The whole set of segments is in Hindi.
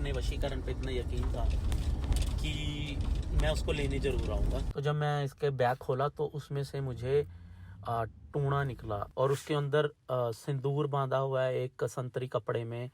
अपने वशीकरण पे इतना यकीन था कि मैं उसको लेने ज़रूर आऊँगा। तो जब मैं इसके बैग खोला तो उसमें से मुझे टूना निकला और उसके अंदर सिंदूर बांधा हुआ है एक संतरी कपड़े में।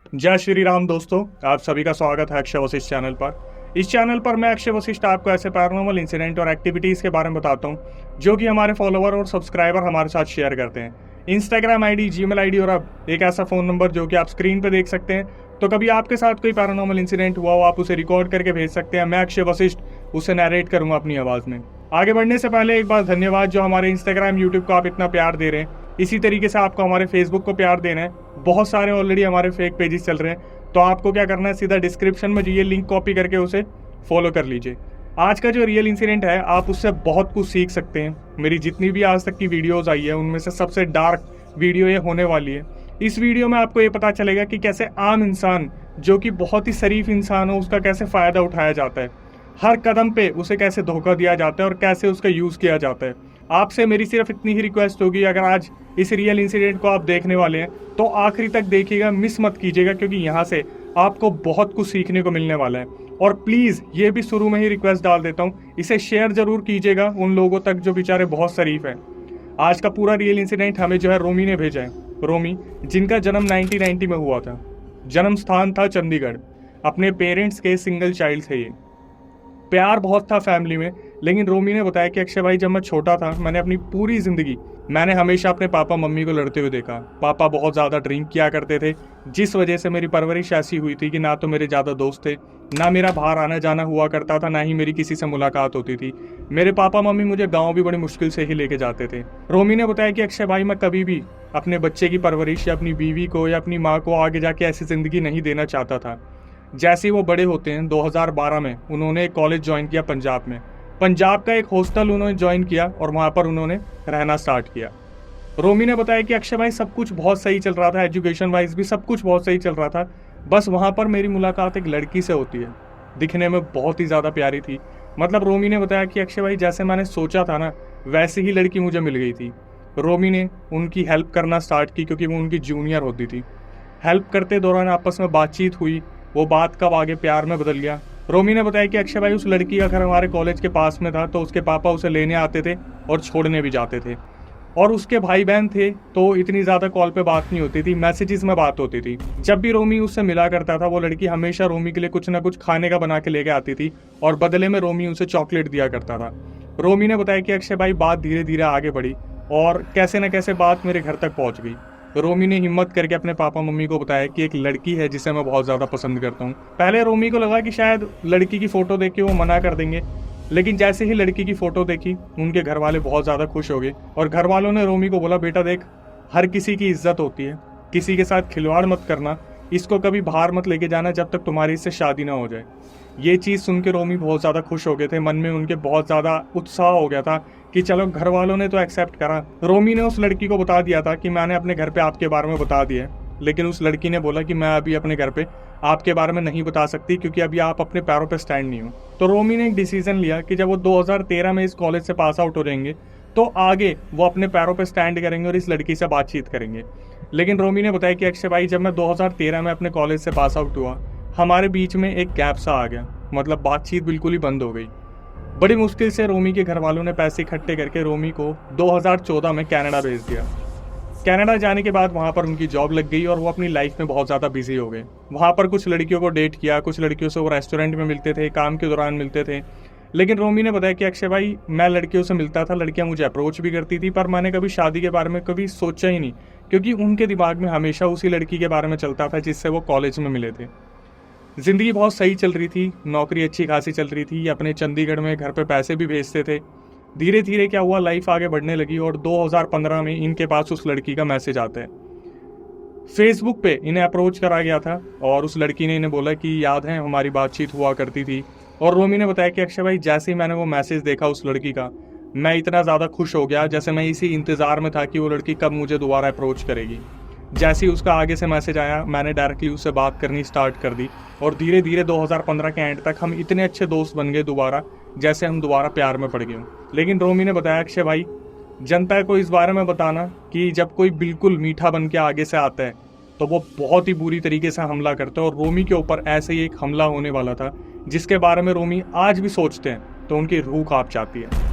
जय श्री राम दोस्तों, आप सभी का स्वागत है अक्षय वशिष्ठ चैनल पर। इस चैनल पर मैं अक्षय वशिष्ठ आपको ऐसे पैरानॉर्मल इंसिडेंट और एक्टिविटीज़ के बारे में बताता हूँ जो कि हमारे फॉलोवर और सब्सक्राइबर हमारे साथ शेयर करते हैं। इंस्टाग्राम आईडी, जीमेल आईडी और अब एक ऐसा फ़ोन नंबर जो कि आप स्क्रीन पर देख सकते हैं। तो कभी आपके साथ कोई पैरानॉर्मल इंसिडेंट हुआ हो, आप उसे रिकॉर्ड करके भेज सकते हैं। मैं अक्षय वशिष्ठ उसे नरेट करूँगा अपनी आवाज़ में। आगे बढ़ने से पहले एक बार धन्यवाद जो हमारे इंस्टाग्राम, यूट्यूब को आप इतना प्यार दे रहे हैं। इसी तरीके से आपको हमारे फेसबुक को प्यार देना है। बहुत सारे ऑलरेडी हमारे फेक पेजेस चल रहे हैं, तो आपको क्या करना है, सीधा डिस्क्रिप्शन में जाइए, लिंक कॉपी करके उसे फॉलो कर लीजिए। आज का जो रियल इंसिडेंट है, आप उससे बहुत कुछ सीख सकते हैं। मेरी जितनी भी आज तक की वीडियोस आई है उनमें से सबसे डार्क वीडियो ये होने वाली है। इस वीडियो में आपको ये पता चलेगा कि कैसे आम इंसान जो कि बहुत ही शरीफ इंसान हो, उसका कैसे फ़ायदा उठाया जाता है। हर कदम पे उसे कैसे धोखा दिया जाता है और कैसे उसका यूज़ किया जाता है। आपसे मेरी सिर्फ इतनी ही रिक्वेस्ट होगी, अगर आज इस रियल इंसिडेंट को आप देखने वाले हैं तो आखिरी तक देखिएगा, मिस मत कीजिएगा, क्योंकि यहाँ से आपको बहुत कुछ सीखने को मिलने वाला है। और प्लीज़ ये भी शुरू में ही रिक्वेस्ट डाल देता हूँ, इसे शेयर जरूर कीजिएगा उन लोगों तक जो बेचारे बहुत शरीफ हैं। आज का पूरा रियल इंसिडेंट हमें जो है रोमी ने भेजा है। रोमी, जिनका जन्म 1990 में हुआ था। जन्म स्थान था चंडीगढ़। अपने पेरेंट्स के सिंगल चाइल्ड थे ये। प्यार बहुत था फैमिली में, लेकिन रोमी ने बताया कि अक्षय भाई, जब मैं छोटा था मैंने अपनी पूरी ज़िंदगी हमेशा अपने पापा मम्मी को लड़ते हुए देखा। पापा बहुत ज़्यादा ड्रिंक किया करते थे, जिस वजह से मेरी परवरिश ऐसी हुई थी कि ना तो मेरे ज़्यादा दोस्त थे, ना मेरा बाहर आना जाना हुआ करता था, ना ही मेरी किसी से मुलाकात होती थी। मेरे पापा मम्मी मुझे गाँव भी बड़ी मुश्किल से ही लेके जाते थे। रोमी ने बताया कि अक्षय भाई, मैं कभी भी अपने बच्चे की परवरिश या अपनी बीवी को या अपनी माँ को आगे जाके ऐसी ज़िंदगी नहीं देना चाहता था। जैसे ही वो बड़े होते हैं, 2012 में उन्होंने एक कॉलेज ज्वाइन किया पंजाब में। पंजाब का एक हॉस्टल उन्होंने ज्वाइन किया और वहाँ पर उन्होंने रहना स्टार्ट किया। रोमी ने बताया कि अक्षय भाई, सब कुछ बहुत सही चल रहा था, एजुकेशन वाइज भी सब कुछ बहुत सही चल रहा था। बस वहाँ पर मेरी मुलाकात एक लड़की से होती है, दिखने में बहुत ही ज़्यादा प्यारी थी। मतलब रोमी ने बताया कि अक्षय भाई, जैसे मैंने सोचा था ना, वैसे ही लड़की मुझे मिल गई थी। रोमी ने उनकी हेल्प करना स्टार्ट की, क्योंकि वो उनकी जूनियर होती थी। हेल्प करते दौरान आपस में बातचीत हुई, वो बात कब आगे प्यार में बदल गया। रोमी ने बताया कि अक्षय भाई, उस लड़की का घर हमारे कॉलेज के पास में था, तो उसके पापा उसे लेने आते थे और छोड़ने भी जाते थे। और उसके भाई बहन थे, तो इतनी ज़्यादा कॉल पे बात नहीं होती थी, मैसेजेस में बात होती थी। जब भी रोमी उससे मिला करता था, वो लड़की हमेशा रोमी के लिए कुछ ना कुछ खाने का बना के लेके आती थी और बदले में रोमी उसे चॉकलेट दिया करता था। रोमी ने बताया कि अक्षय भाई, बात धीरे धीरे आगे बढ़ी और कैसे न कैसे बात मेरे घर तक पहुँच गई। रोमी ने हिम्मत करके अपने पापा मम्मी को बताया कि एक लड़की है जिसे मैं बहुत ज़्यादा पसंद करता हूँ। पहले रोमी को लगा कि शायद लड़की की फ़ोटो देख के वो मना कर देंगे, लेकिन जैसे ही लड़की की फ़ोटो देखी, उनके घर वाले बहुत ज़्यादा खुश हो गए और घर वालों ने रोमी को बोला, बेटा देख, हर किसी की इज्जत होती है, किसी के साथ खिलवाड़ मत करना, इसको कभी बाहर मत लेके जाना जब तक तुम्हारी इससे शादी ना हो जाए। ये चीज़ सुन के रोमी बहुत ज़्यादा खुश हो गए थे, मन में उनके बहुत ज़्यादा उत्साह हो गया था कि चलो, घर वालों ने तो एक्सेप्ट करा। रोमी ने उस लड़की को बता दिया था कि मैंने अपने घर पे आपके बारे में बता दिया है, लेकिन उस लड़की ने बोला कि मैं अभी अपने घर पे आपके बारे में नहीं बता सकती, क्योंकि अभी आप अपने पैरों पे स्टैंड नहीं हो। तो रोमी ने एक डिसीजन लिया कि जब वो 2013 में इस कॉलेज से पास आउट हो जाएंगे तो आगे वो अपने पैरों पे स्टैंड करेंगे और इस लड़की से बातचीत करेंगे। लेकिन रोमी ने बताया कि अक्षय भाई, जब मैं 2013 में अपने कॉलेज से पास आउट हुआ, हमारे बीच में एक गैप सा आ गया, मतलब बातचीत बिल्कुल ही बंद हो गई। बड़ी मुश्किल से रोमी के घर वालों ने पैसे इकट्ठे करके रोमी को 2014 में कनाडा भेज दिया। कनाडा जाने के बाद वहाँ पर उनकी जॉब लग गई और वो अपनी लाइफ में बहुत ज़्यादा बिजी हो गए। वहाँ पर कुछ लड़कियों को डेट किया, कुछ लड़कियों से वो रेस्टोरेंट में मिलते थे, काम के दौरान मिलते थे। लेकिन रोमी ने बताया कि अक्षय भाई, मैं लड़कियों से मिलता था, लड़कियाँ मुझे अप्रोच भी करती थी, पर मैंने कभी शादी के बारे में कभी सोचा ही नहीं, क्योंकि उनके दिमाग में हमेशा उसी लड़की के बारे में चलता था जिससे वो कॉलेज में मिले थे। ज़िंदगी बहुत सही चल रही थी, नौकरी अच्छी खासी चल रही थी, अपने चंडीगढ़ में घर पे पैसे भी भेजते थे। धीरे धीरे क्या हुआ, लाइफ आगे बढ़ने लगी और 2015 में इनके पास उस लड़की का मैसेज आता है। फेसबुक पे इन्हें अप्रोच करा गया था और उस लड़की ने इन्हें बोला कि याद है, हमारी बातचीत हुआ करती थी। और रोमी ने बताया कि अक्षय भाई, जैसे ही मैंने वो मैसेज देखा उस लड़की का, मैं इतना ज़्यादा खुश हो गया जैसे मैं इसी इंतज़ार में था कि वो लड़की कब मुझे दोबारा अप्रोच करेगी। जैसे ही उसका आगे से मैसेज आया, मैंने डायरेक्टली उससे बात करनी स्टार्ट कर दी और धीरे धीरे 2015 के एंड तक हम इतने अच्छे दोस्त बन गए दोबारा, जैसे हम दोबारा प्यार में पड़ गए। लेकिन रोमी ने बताया, अक्षय भाई, जनता को इस बारे में बताना कि जब कोई बिल्कुल मीठा बन के आगे से आता है तो वो बहुत ही बुरी तरीके से हमला करते हैं और रोमी के ऊपर ऐसे ही एक हमला होने वाला था जिसके बारे में रोमी आज भी सोचते हैं तो उनकी रूह कांप जाती है।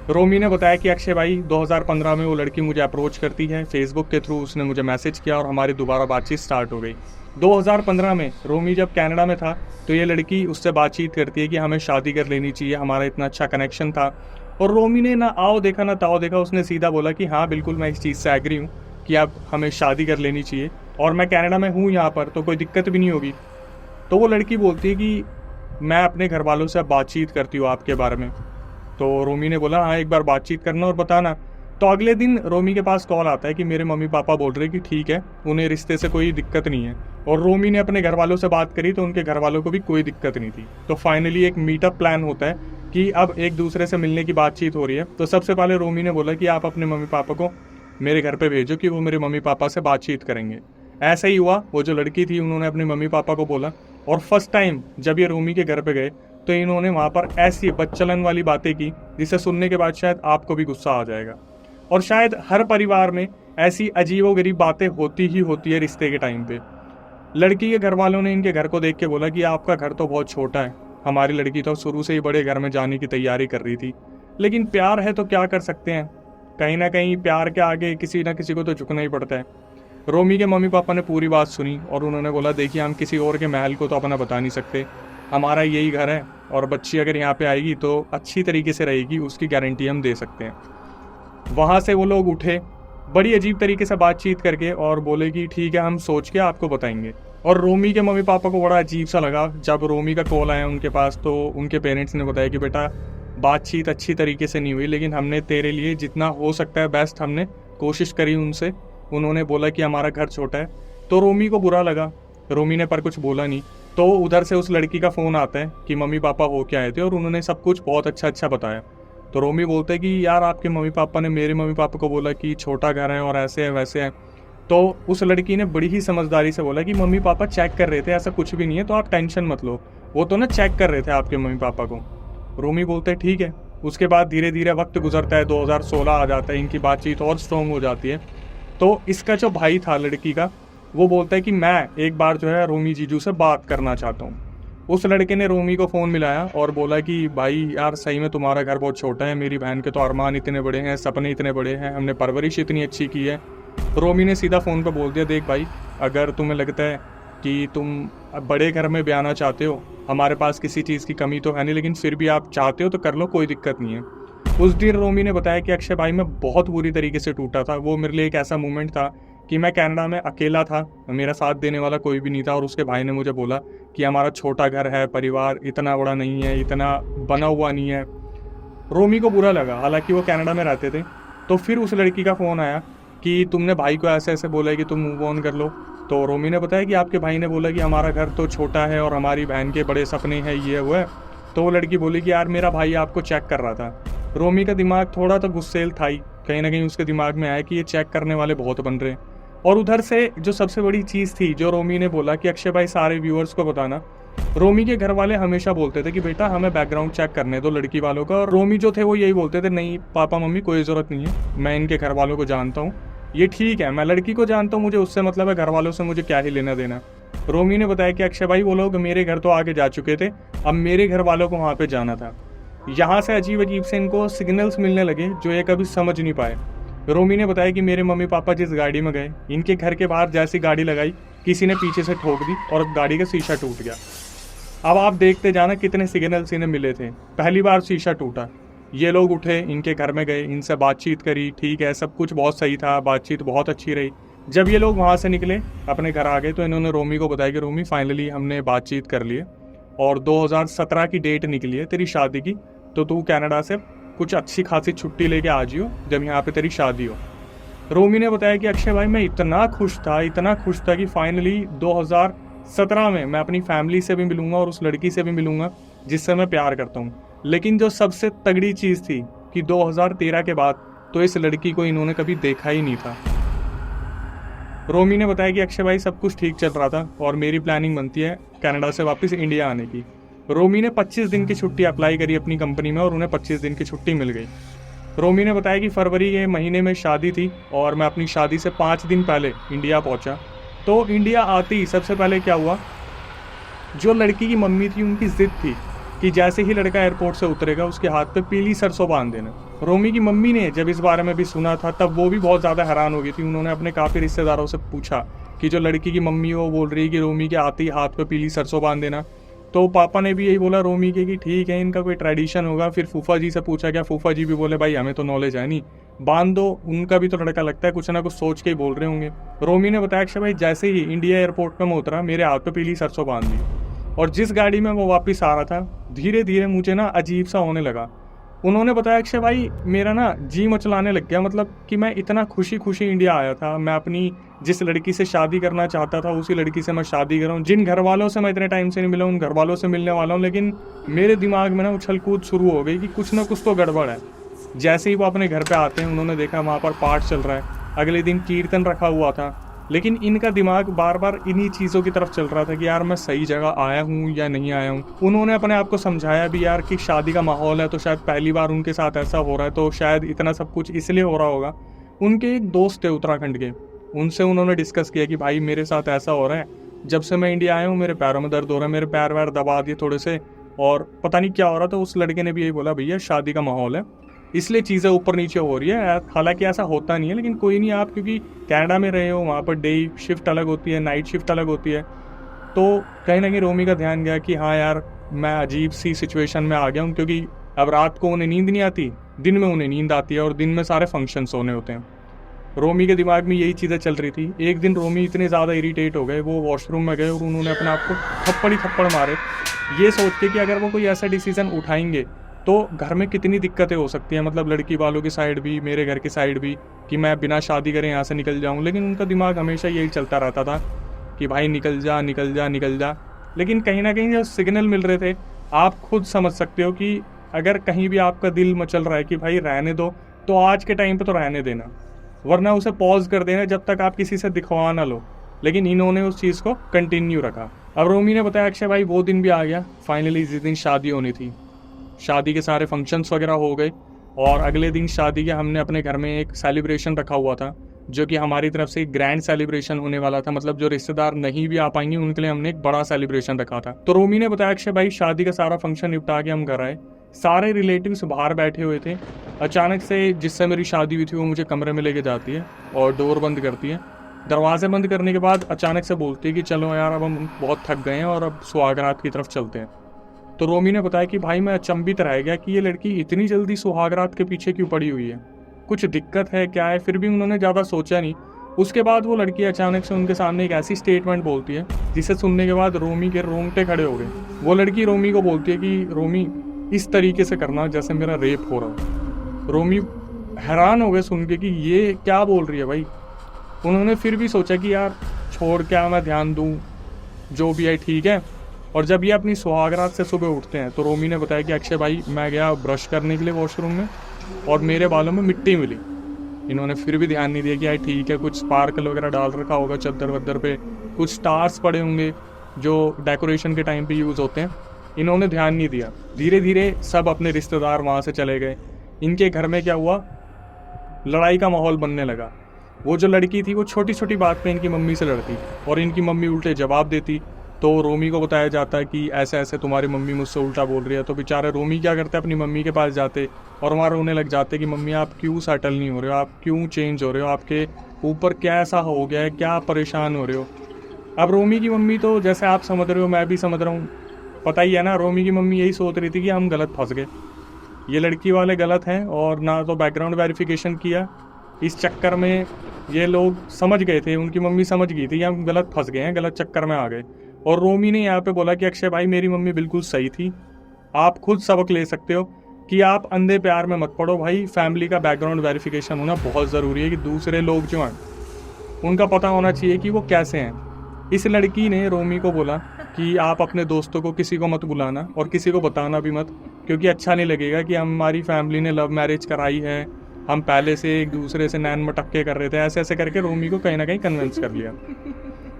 रोमी ने बताया कि अक्षय भाई 2015 में वो लड़की मुझे अप्रोच करती है, फेसबुक के थ्रू उसने मुझे मैसेज किया और हमारी दोबारा बातचीत स्टार्ट हो गई। 2015 में रोमी जब कनाडा में था तो ये लड़की उससे बातचीत करती है कि हमें शादी कर लेनी चाहिए, हमारा इतना अच्छा कनेक्शन था। और रोमी ने ना आओ देखा ना ताओ देखा, उसने सीधा बोला कि हाँ बिल्कुल मैं इस चीज़ से एग्री हूँ कि अब हमें शादी कर लेनी चाहिए और मैं कनाडा में हूँ यहाँ पर तो कोई दिक्कत भी नहीं होगी। तो वो लड़की बोलती है कि मैं अपने घर वालों से बातचीत करती हूँ आपके बारे में। तो रोमी ने बोला हाँ एक बार बातचीत करना और बताना। तो अगले दिन रोमी के पास कॉल आता है कि मेरे मम्मी पापा बोल रहे कि ठीक है, उन्हें रिश्ते से कोई दिक्कत नहीं है। और रोमी ने अपने घर वालों से बात करी तो उनके घर वालों को भी कोई दिक्कत नहीं थी। तो फाइनली एक मीटअप प्लान होता है कि अब एक दूसरे से मिलने की बातचीत हो रही है। तो सबसे पहले रोमी ने बोला कि आप अपने मम्मी पापा को मेरे घर पे भेजो कि वो मेरे मम्मी पापा से बातचीत करेंगे। ऐसा ही हुआ, वो जो लड़की थी उन्होंने अपने मम्मी पापा को बोला और फर्स्ट टाइम जब ये रोमी के घर पे गए तो इन्होंने वहाँ पर ऐसी बदचलन वाली बातें की जिसे सुनने के बाद शायद आपको भी गुस्सा आ जाएगा। और शायद हर परिवार में ऐसी अजीबोगरीब बातें होती ही होती है रिश्ते के टाइम पे। लड़की के घर वालों ने इनके घर को देख के बोला कि आपका घर तो बहुत छोटा है, हमारी लड़की तो शुरू से ही बड़े घर में जाने की तैयारी कर रही थी, लेकिन प्यार है तो क्या कर सकते हैं, कहीं ना कहीं प्यार के आगे किसी ना किसी को तो झुकना ही पड़ता है। रोमी के मम्मी पापा ने पूरी बात सुनी और उन्होंने बोला देखिए हम किसी और के महल को तो अपना बता नहीं सकते, हमारा यही घर है और बच्ची अगर यहाँ पे आएगी तो अच्छी तरीके से रहेगी, उसकी गारंटी हम दे सकते हैं। वहाँ से वो लोग उठे बड़ी अजीब तरीके से बातचीत करके और बोले कि ठीक है हम सोच के आपको बताएंगे। और रोमी के मम्मी पापा को बड़ा अजीब सा लगा जब रोमी का कॉल आया उनके पास तो उनके पेरेंट्स ने बताया कि बेटा बातचीत अच्छी तरीके से नहीं हुई, लेकिन हमने तेरे लिए जितना हो सकता है बेस्ट हमने कोशिश करी उनसे। उन्होंने बोला कि हमारा घर छोटा है। तो रोमी को बुरा लगा, रोमी ने पर कुछ बोला नहीं। तो उधर से उस लड़की का फ़ोन आता है कि मम्मी पापा हो के आए थे और उन्होंने सब कुछ बहुत अच्छा बताया। तो रोमी बोलते हैं कि यार आपके मम्मी पापा ने मेरे मम्मी पापा को बोला कि छोटा घर है और ऐसे है वैसे है। तो उस लड़की ने बड़ी ही समझदारी से बोला कि मम्मी पापा चेक कर रहे थे, ऐसा कुछ भी नहीं है, तो आप टेंशन मत लो, वो तो ना चेक कर रहे थे आपके मम्मी पापा को। रोमी बोलते हैं ठीक है। उसके बाद धीरे धीरे वक्त गुजरता है, 2016 आ जाता है, इनकी बातचीत और स्ट्रॉन्ग हो जाती है। तो इसका जो भाई था लड़की का वो बोलता है कि मैं एक बार जो है रोमी जीजू से बात करना चाहता हूँ। उस लड़के ने रोमी को फ़ोन मिलाया और बोला कि भाई यार सही में तुम्हारा घर बहुत छोटा है, मेरी बहन के तो अरमान इतने बड़े हैं, सपने इतने बड़े हैं, हमने परवरिश इतनी अच्छी की है। रोमी ने सीधा फ़ोन पे बोल दिया देख भाई अगर तुम्हें लगता है कि तुम बड़े घर में ब्याह आना चाहते हो, हमारे पास किसी चीज़ की कमी तो है नहीं, लेकिन फिर भी आप चाहते हो तो कर लो, कोई दिक्कत नहीं है। उस दिन रोमी ने बताया कि अक्षय भाई मैं बहुत बुरी तरीके से टूटा था। वो मेरे लिए एक ऐसा मोमेंट था कि मैं कनाडा में अकेला था, मेरा साथ देने वाला कोई भी नहीं था और उसके भाई ने मुझे बोला कि हमारा छोटा घर है, परिवार इतना बड़ा नहीं है, इतना बना हुआ नहीं है। रोमी को बुरा लगा, हालांकि वो कनाडा में रहते थे। तो फिर उस लड़की का फ़ोन आया कि तुमने भाई को ऐसे ऐसे बोला कि तुम मूव ऑन कर लो। तो रोमी ने बताया कि आपके भाई ने बोला कि हमारा घर तो छोटा है और हमारी बहन के बड़े सपने हैं, ये वो है। तो वो लड़की बोली कि यार मेरा भाई आपको चेक कर रहा था। रोमी का दिमाग थोड़ा तो गुस्सेल था ही, कहीं ना कहीं उसके दिमाग में आया कि ये चेक करने वाले बहुत बन रहे हैं। और उधर से जो सबसे बड़ी चीज़ थी जो रोमी ने बोला कि अक्षय भाई सारे व्यूअर्स को बताना, रोमी के घर वाले हमेशा बोलते थे कि बेटा हमें बैकग्राउंड चेक करने दो लड़की वालों का, और रोमी जो थे वो यही बोलते थे नहीं पापा मम्मी कोई ज़रूरत नहीं है, मैं इनके घर वालों को जानता हूँ, ये ठीक है, मैं लड़की को जानता हूँ, मुझे उससे मतलब है, घर वालों से मुझे क्या ही लेना देना। रोमी ने बताया कि अक्षय भाई वो लोग मेरे घर तो आगे जा चुके थे, अब मेरे घर वालों को वहाँ पे जाना था। यहाँ से अजीब अजीब से इनको सिग्नल्स मिलने लगे जो ये कभी समझ नहीं पाए। रोमी ने बताया कि मेरे मम्मी पापा जिस गाड़ी में गए, इनके घर के बाहर जैसी गाड़ी लगाई किसी ने पीछे से ठोक दी और गाड़ी का शीशा टूट गया। अब आप देखते जाना कितने सिग्नल्स इन्हें मिले थे। पहली बार शीशा टूटा, ये लोग उठे, इनके घर में गए, इनसे बातचीत करी, ठीक है सब कुछ बहुत सही था, बातचीत बहुत अच्छी रही। जब ये लोग वहाँ से निकले अपने घर आ गए तो इन्होंने रोमी को बताया कि रोमी फाइनली हमने बातचीत कर ली है और 2017 की डेट निकली है तेरी शादी की, तो तू कनाडा से कुछ अच्छी खासी छुट्टी लेके आ जियो जब यहाँ पे तेरी शादी हो। रोमी ने बताया कि अक्षय भाई मैं इतना खुश था कि फाइनली 2017 में मैं अपनी फैमिली से भी मिलूंगा और उस लड़की से भी मिलूंगा जिससे मैं प्यार करता हूँ। लेकिन जो सबसे तगड़ी चीज़ थी कि 2013 के बाद तो इस लड़की को इन्होंने कभी देखा ही नहीं था। रोमी ने बताया कि अक्षय भाई सब कुछ ठीक चल रहा था और मेरी प्लानिंग बनती है कनाडा से वापस इंडिया आने की। रोमी ने 25 दिन की छुट्टी अप्लाई करी अपनी कंपनी में और उन्हें 25 दिन की छुट्टी मिल गई। रोमी ने बताया कि फरवरी के महीने में शादी थी और मैं अपनी शादी से 5 दिन पहले इंडिया पहुंचा। तो इंडिया आते ही सबसे पहले क्या हुआ, जो लड़की की मम्मी थी उनकी जिद थी कि जैसे ही लड़का एयरपोर्ट से उतरेगा उसके हाथ पे पीली सरसों बांध देना। रोमी की मम्मी ने जब इस बारे में भी सुना था तब वो भी बहुत ज़्यादा हैरान हो गई थी। उन्होंने अपने काफ़ी रिश्तेदारों से पूछा कि जो लड़की की मम्मी है वो बोल रही है कि रोमी के आते ही हाथ पे पीली सरसों बांध देना। तो पापा ने भी यही बोला रोमी के कि ठीक है, इनका कोई ट्रेडिशन होगा। फिर फूफा जी से पूछा क्या, फूफा जी भी बोले भाई हमें तो नॉलेज है नहीं, बांध दो, उनका भी तो लड़का लगता है, कुछ ना कुछ सोच के ही बोल रहे होंगे। रोमी ने बताया कि भाई जैसे ही इंडिया एयरपोर्ट पर मैं उतरा मेरे हाथ पे पीली सरसों बांध दी और जिस गाड़ी में वो वापस आ रहा था धीरे धीरे मुझे ना अजीब सा होने लगा। उन्होंने बताया अक्षय भाई मेरा ना जी मचलाने लग गया, मतलब कि मैं इतना खुशी खुशी इंडिया आया था। मैं अपनी जिस लड़की से शादी करना चाहता था उसी लड़की से मैं शादी कर रहा हूँ। जिन घर वालों से मैं इतने टाइम से नहीं मिला उन घर वालों से मिलने वाला हूँ। लेकिन मेरे दिमाग में ना उछल कूद शुरू हो गई कि कुछ ना कुछ तो गड़बड़ है। जैसे ही वो अपने घर पे आते हैं उन्होंने देखा वहाँ पर पाठ चल रहा है, अगले दिन कीर्तन रखा हुआ था, लेकिन इनका दिमाग बार बार इन्हीं चीज़ों की तरफ चल रहा था कि यार मैं सही जगह आया हूँ या नहीं आया हूँ। उन्होंने अपने आप को समझाया भी यार कि शादी का माहौल है तो शायद पहली बार उनके साथ ऐसा हो रहा है, तो शायद इतना सब कुछ इसलिए हो रहा होगा। उनके एक दोस्त थे उत्तराखंड के, उनसे उन्होंने डिस्कस किया कि भाई मेरे साथ ऐसा हो रहा है, जब से मैं इंडिया आया हूँ मेरे पैरों में दर्द हो रहा है, मेरे पैर वैर दबा दिए थोड़े से और पता नहीं क्या हो रहा था। उस लड़के ने भी यही बोला भैया शादी का माहौल है इसलिए चीज़ें ऊपर नीचे हो रही है। हालांकि ऐसा होता नहीं है, लेकिन कोई नहीं, आप क्योंकि कनाडा में रहे हो वहाँ पर डे शिफ्ट अलग होती है, नाइट शिफ्ट अलग होती है। तो कहीं ना कहीं रोमी का ध्यान गया कि हाँ यार मैं अजीब सी सिचुएशन में आ गया हूँ, क्योंकि अब रात को उन्हें नींद नहीं आती, दिन में उन्हें नींद आती है और दिन में सारे फंक्शंस होने होते हैं। रोमी के दिमाग में यही चीज़ें चल रही थी। एक दिन रोमी इतने ज़्यादा इरिटेट हो गए, वो वॉशरूम में गए और उन्होंने अपने आप को थप्पड़ ही थप्पड़ मारे, ये सोच के कि अगर वो कोई ऐसा डिसीजन उठाएंगे तो घर में कितनी दिक्कतें हो सकती हैं, मतलब लड़की वालों की साइड भी मेरे घर की साइड भी, कि मैं बिना शादी करे यहाँ से निकल जाऊँ। लेकिन उनका दिमाग हमेशा यही चलता रहता था कि भाई निकल जा निकल जा निकल जा। लेकिन कहीं ना कहीं जो सिग्नल मिल रहे थे आप खुद समझ सकते हो कि अगर कहीं भी आपका दिल मचल रहा है कि भाई रहने दो, तो आज के टाइम पे तो रहने देना, वरना उसे पॉज कर देना जब तक आप किसी से दिखवा ना लो। लेकिन इन्होंने उस चीज़ को कंटिन्यू रखा। अब रोमी ने बताया अक्षय भाई वो दिन भी आ गया, फाइनली जिस दिन शादी होनी थी, शादी के सारे फंक्शंस वगैरह हो गए और अगले दिन शादी के हमने अपने घर में एक सेलिब्रेशन रखा हुआ था, जो कि हमारी तरफ से एक ग्रैंड सेलिब्रेशन होने वाला था। मतलब जो रिश्तेदार नहीं भी आ पाएंगे उनके लिए हमने एक बड़ा सेलिब्रेशन रखा था। तो रोमी ने बताया अक्षय भाई शादी का सारा फंक्शन निपटा के हम घर आए, सारे रिलेटिव्स बाहर बैठे हुए थे। अचानक से जिससे मेरी शादी हुई थी वो मुझे कमरे में लेके जाती है और डोर बंद करती है। दरवाजे बंद करने के बाद अचानक से बोलती है कि चलो यार अब हम बहुत थक गए हैं और अब सुहागरात की तरफ चलते हैं। तो रोमी ने बताया कि भाई मैं अचंभित रह गया कि ये लड़की इतनी जल्दी सुहागरात के पीछे क्यों पड़ी हुई है, कुछ दिक्कत है क्या है। फिर भी उन्होंने ज़्यादा सोचा नहीं। उसके बाद वो लड़की अचानक से उनके सामने एक ऐसी स्टेटमेंट बोलती है जिसे सुनने के बाद रोमी के रोंगटे खड़े हो गए। वो लड़की रोमी को बोलती है कि रोमी इस तरीके से करना जैसे मेरा रेप हो रहा हो। रोमी हैरान हो गए सुन के कि ये क्या बोल रही है भाई। उन्होंने फिर भी सोचा कि यार छोड़ क्या मैं ध्यान दूँ, जो भी है ठीक है। और जब ये अपनी सुहागरात से सुबह उठते हैं तो रोमी ने बताया कि अक्षय भाई मैं गया ब्रश करने के लिए वॉशरूम में और मेरे बालों में मिट्टी मिली। इन्होंने फिर भी ध्यान नहीं दिया कि यार ठीक है, कुछ स्पार्कल वगैरह डाल रखा होगा चद्दर वद्दर पे, कुछ स्टार्स पड़े होंगे जो डेकोरेशन के टाइम पे यूज़ होते हैं। इन्होंने ध्यान नहीं दिया। धीरे धीरे सब अपने रिश्तेदार वहाँ से चले गए। इनके घर में क्या हुआ, लड़ाई का माहौल बनने लगा। वो जो लड़की थी वो छोटी छोटी बात पे इनकी मम्मी से लड़ती और इनकी मम्मी उल्टे जवाब देती। तो रोमी को बताया जाता है कि ऐसे ऐसे तुम्हारी मम्मी मुझसे उल्टा बोल रही है। तो बेचारे रोमी क्या करते अपनी मम्मी के पास जाते और वहाँ रोने लग जाते कि मम्मी आप क्यों सेटल नहीं हो रहे हो, आप क्यों चेंज हो रहे हो, आपके ऊपर क्या ऐसा हो गया है, क्या परेशान हो रहे हो। अब रोमी की मम्मी तो जैसे आप समझ रहे हो मैं भी समझ रहा हूँ, पता ही है ना, रोमी की मम्मी यही सोच रही थी कि हम गलत फंस गए, ये लड़की वाले गलत हैं और ना तो बैकग्राउंड वेरिफिकेशन किया। इस चक्कर में ये लोग समझ गए थे, उनकी मम्मी समझ गई थी कि हम गलत फंस गए हैं, गलत चक्कर में आ गए। और रोमी ने यहाँ पे बोला कि अक्षय भाई मेरी मम्मी बिल्कुल सही थी, आप खुद सबक ले सकते हो कि आप अंधे प्यार में मत पड़ो भाई। फैमिली का बैकग्राउंड वेरिफिकेशन होना बहुत ज़रूरी है कि दूसरे लोग जो हैं उनका पता होना चाहिए कि वो कैसे हैं। इस लड़की ने रोमी को बोला कि आप अपने दोस्तों को किसी को मत बुलाना और किसी को बताना भी मत, क्योंकि अच्छा नहीं लगेगा कि हमारी फैमिली ने लव मैरिज कराई है, हम पहले से एक दूसरे से नैन मटक्के कर रहे थे। ऐसे ऐसे करके रोमी को कहीं ना कहीं कन्विंस कर लिया।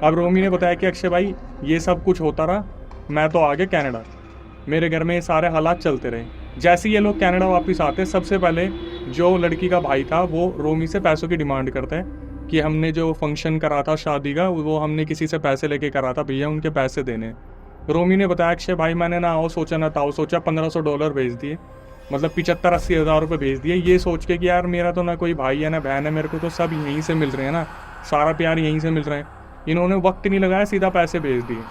अब रोमी ने बताया कि अक्षय भाई ये सब कुछ होता रहा, मैं तो आ गया कनाडा, मेरे घर में ये सारे हालात चलते रहे। जैसे ये लोग कनाडा वापस आते सबसे पहले जो लड़की का भाई था वो रोमी से पैसों की डिमांड करता है कि हमने जो फंक्शन करा था शादी का वो हमने किसी से पैसे लेके करा था, भैया उनके पैसे देने। रोमी ने बताया अक्षय भाई मैंने ना आओ सोचा ना ताओ सोचा, $1500 भेज दिए, मतलब 75-80 हज़ार रुपये भेज दिए, ये सोच के कि यार मेरा तो ना कोई भाई है ना बहन है, मेरे को तो सब यहीं से मिल रहे हैं ना, सारा प्यार यहीं से मिल रहा है। इन्होंने वक्त नहीं लगाया, सीधा पैसे भेज दिए।